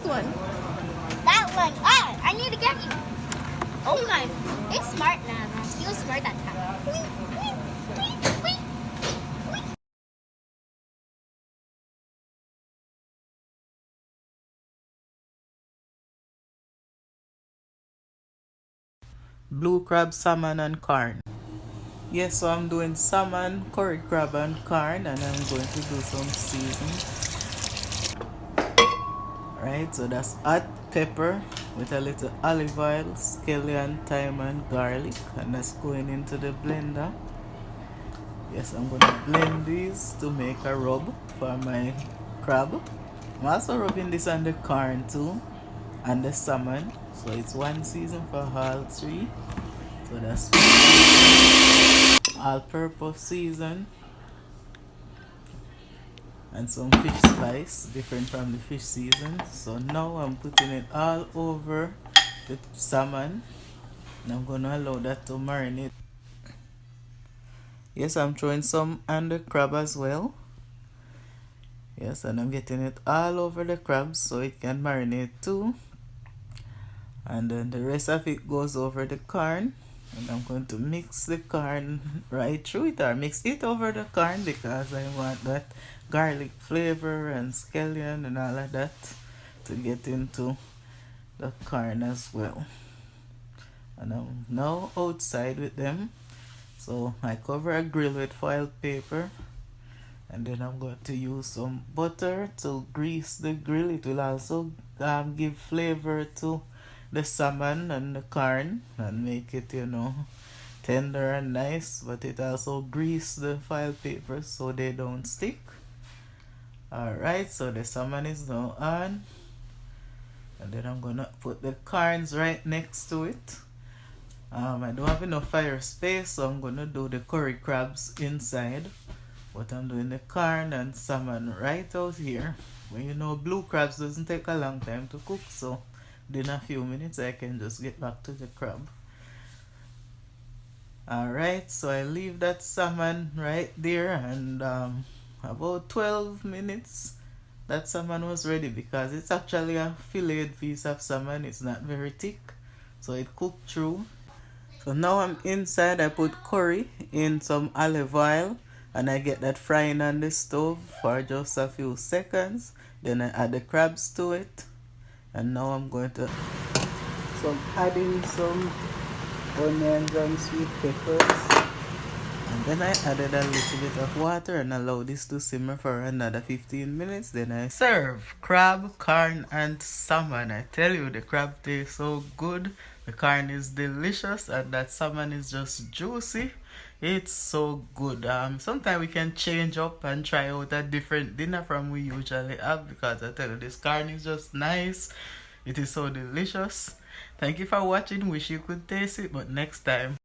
one? That one. Ah, I need to get you. Oh my. It's smart now. He was smart that time. Blue crab, salmon, and corn. Yes, so I'm doing salmon, curry crab, and corn, and I'm going to do some seasoning. Right, so that's hot pepper with a little olive oil, scallion, thyme, and garlic, and that's going into the blender. Yes, I'm going to blend these to make a rub for my crab. I'm also rubbing this on the corn too and the salmon, so it's one season for all three. So that's all-purpose season and some fish spice different from the fish season. So now I'm putting it all over the salmon and I'm gonna allow that to marinate. Yes, I'm throwing some on the crab as well. Yes, and I'm getting it all over the crab so it can marinate too. And then the rest of it goes over the corn. And I'm going to mix the corn right through it, or mix it over the corn, because I want that garlic flavor and scallion and all of that to get into the corn as well. And I'm now outside with them. So I cover a grill with foil paper, and then I'm going to use some butter to grease the grill. It will also give flavor to the salmon and the corn and make it, you know, tender and nice, but it also grease the foil paper so they don't stick. Alright, so the salmon is now on, and then I'm gonna put the corns right next to it. I don't have enough fire space, so I'm gonna do the curry crabs inside, but I'm doing the corn and salmon right out here. Well, you know, blue crabs doesn't take a long time to cook, so in a few minutes I can just get back to the crab. Alright, so I leave that salmon right there, and about 12 minutes that salmon was ready, because it's actually a filleted piece of salmon. It's not very thick, so it cooked through. So now I'm inside. I put curry in some olive oil and I get that frying on the stove for just a few seconds. Then I add the crabs to it, and now I'm going to adding some onions and sweet peppers, and then I added a little bit of water and allow this to simmer for another 15 minutes. Then I serve crab, corn, and salmon. I tell you, the crab tastes so good, the corn is delicious, and that salmon is just juicy. It's so good. Sometimes we can change up and try out a different dinner from we usually have, because I tell you, this corn is just nice. It is so delicious. Thank you for watching. Wish you could taste it, but next time.